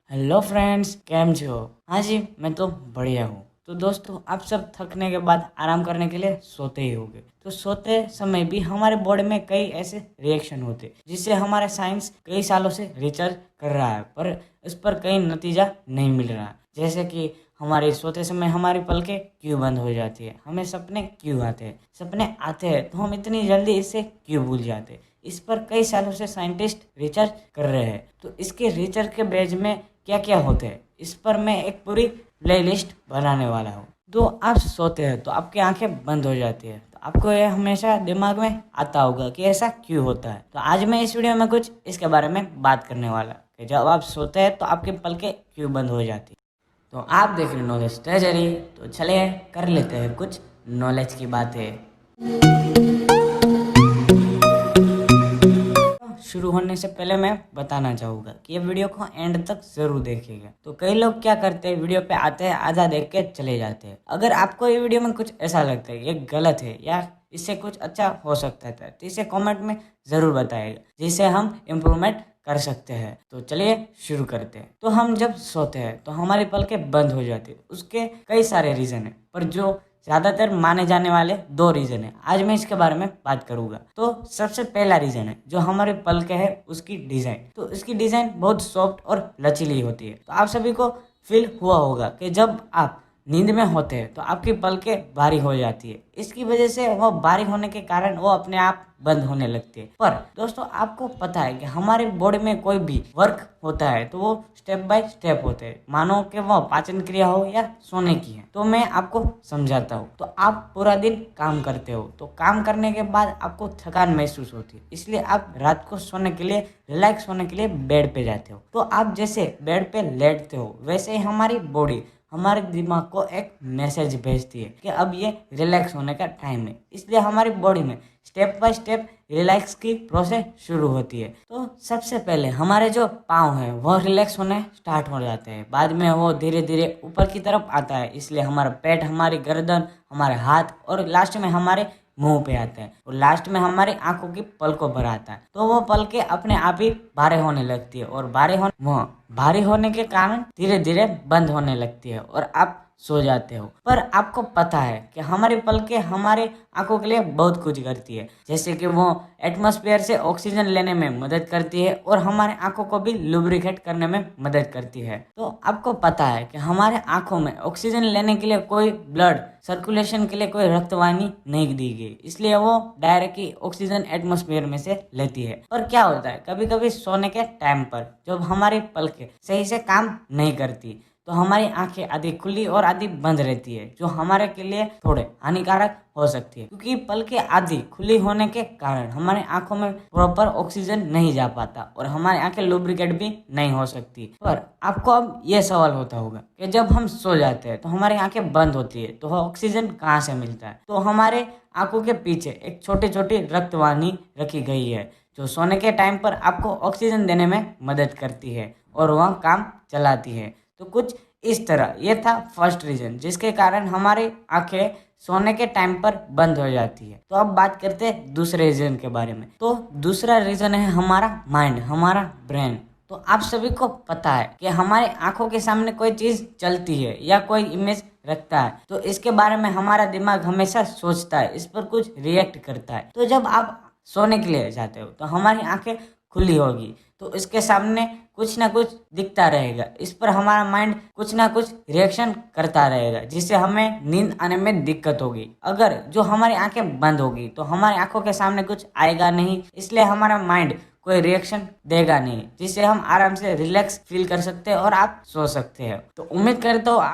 Hello friends, કેમ છો? हाँ जी, मैं तो बढ़िया हूँ। तो दोस्तों, आप सब थकने के बाद आराम करने के लिए सोते ही होंगे। तो सोते समय भी हमारे बॉडी में कई ऐसे रिएक्शन होते हैं जिससे हमारा साइंस कई सालों से रिसर्च कर रहा है, पर इस पर कई नतीजा नहीं मिल रहा। जैसे कि हमारे सोते समय हमारी पलकें क्यों बंद हो जाती है, हमें सपने क्यों आते हैं, सपने आते हैं तो हम इतनी जल्दी इससे क्यों भूल जाते हैं। इस पर कई सालों से साइंटिस्ट रिसर्च कर रहे हैं। तो इसके रिसर्च के बेस में क्या क्या होते हैं, इस पर मैं एक पूरी प्लेलिस्ट बनाने वाला हूँ। तो आप सोते हैं तो आपकी आंखें बंद हो जाती है, तो आपको ये हमेशा दिमाग में आता होगा कि ऐसा क्यों होता है। तो आज मैं इस वीडियो में कुछ इसके बारे में बात करने वाला कि जब आप सोते हैं तो आपकी पलकें क्यों बंद हो जाती है। तो आप देख रहे नॉलेज ट्रेजरी, तो चलिए कर लेते हैं कुछ नॉलेज की बातें। शुरू होने से पहले मैं बताना चाहूँगा कि ये वीडियो को एंड तक जरूर देखिएगा। तो कई लोग क्या करते हैं, वीडियो पे आते हैं, आधा देख के चले जाते हैं। अगर आपको ये वीडियो में कुछ ऐसा लगता है ये गलत है या इससे कुछ अच्छा हो सकता था, तो इसे कमेंट में ज़रूर बताइएगा, जिससे हम इम्प्रूवमेंट कर सकते हैं। तो चलिए शुरू करते हैं। तो हम जब सोते हैं तो हमारी पलकें बंद हो जाती है। उसके कई सारे रीज़न है, पर जो ज़्यादातर माने जाने वाले दो रीज़न है, आज मैं इसके बारे में बात करूंगा। तो सबसे पहला रीज़न है जो हमारे पलके है उसकी डिज़ाइन। तो इसकी डिज़ाइन बहुत सॉफ्ट और लचीली होती है। तो आप सभी को फील हुआ होगा कि जब आप नींद में होते हैं तो आपकी पलकें भारी हो जाती है। इसकी वजह से वो भारी होने के कारण वो अपने आप बंद होने लगती है। पर दोस्तों, आपको पता है कि हमारे बॉडी में कोई भी वर्क होता है तो वो स्टेप बाय स्टेप होते हैं। मानो कि वो पाचन क्रिया हो या सोने की है। तो मैं आपको समझाता हूँ। तो आप पूरा दिन काम करते हो, तो काम करने के बाद आपको थकान महसूस होती है, इसलिए आप रात को सोने के लिए, रिलैक्स होने के लिए बेड पे जाते हो। तो आप जैसे बेड पे लेटते हो वैसे ही हमारी बॉडी हमारे दिमाग को एक मैसेज भेजती है कि अब ये रिलैक्स होने का टाइम है। इसलिए हमारी बॉडी में स्टेप बाय स्टेप रिलैक्स की प्रोसेस शुरू होती है। तो सबसे पहले हमारे जो पाँव हैं वो रिलैक्स होने स्टार्ट हो जाते हैं, बाद में वो धीरे धीरे ऊपर की तरफ आता है। इसलिए हमारा पेट, हमारी गर्दन, हमारे हाथ और लास्ट में हमारे मुंह पे आते हैं, और लास्ट में हमारी आंखों की पलकों पर आता है। तो वो पलकें अपने आप ही भारे होने लगती है, और भारी होने के कारण धीरे धीरे बंद होने लगती है और आप सो जाते हो। पर आपको पता है कि हमारी पलकें हमारे आंखों के लिए बहुत कुछ करती है, जैसे कि वो एटमॉस्फेयर से ऑक्सीजन लेने में मदद करती है और हमारे आंखों को भी लुब्रिकेट करने में मदद करती है। तो आपको पता है कि हमारे आंखों में ऑक्सीजन लेने के लिए कोई ब्लड सर्कुलेशन के लिए कोई रक्तवाहिनी नहीं दी गई, इसलिए वो डायरेक्टली ऑक्सीजन एटमॉस्फेयर में से लेती है। और क्या होता है, कभी कभी सोने के टाइम पर जब हमारी पलकें सही से काम नहीं करती तो हमारी आंखें आधी खुली और आधी बंद रहती है, जो हमारे के लिए थोड़े हानिकारक हो सकती है, क्योंकि पलकें आधी खुली होने के कारण हमारी आंखों में प्रॉपर ऑक्सीजन नहीं जा पाता और हमारी आंखें लुब्रिकेट भी नहीं हो सकती। पर आपको अब ये सवाल होता होगा कि जब हम सो जाते हैं तो हमारी आंखें बंद होती है, तो ऑक्सीजन कहाँ से मिलता है। तो हमारे आंखों के पीछे एक छोटी छोटी रक्तवाहिनी रखी गई है, जो सोने के टाइम पर आपको ऑक्सीजन देने में मदद करती है और वह काम चलाती है। तो कुछ इस तरह ये था फर्स्ट रीजन जिसके कारण हमारी आंखें सोने के टाइम पर बंद हो जाती है। तो अब बात करते हैं दूसरे रीजन के बारे में। तो दूसरा रीजन है हमारा माइंड, हमारा ब्रेन। तो आप सभी को पता है कि हमारे आंखों के सामने कोई चीज चलती है या कोई इमेज रखता है, तो इसके बारे में हमारा दिमाग हमेशा सोचता है, इस पर कुछ रिएक्ट करता है। तो जब आप सोने के लिए जाते हो तो हमारी आंखें खुली होगी, तो इसके सामने कुछ ना कुछ दिखता रहेगा, इस पर हमारा माइंड कुछ ना कुछ रिएक्शन करता रहेगा, जिससे हमें नींद आने में दिक्कत होगी। अगर जो हमारी आंखें बंद होगी तो हमारी आंखों के सामने कुछ आएगा नहीं, इसलिए हमारा माइंड कोई रिएक्शन देगा नहीं, जिससे हम आराम से रिलैक्स फील कर सकते हैं और आप सो सकते हैं। तो उम्मीद करता हूँ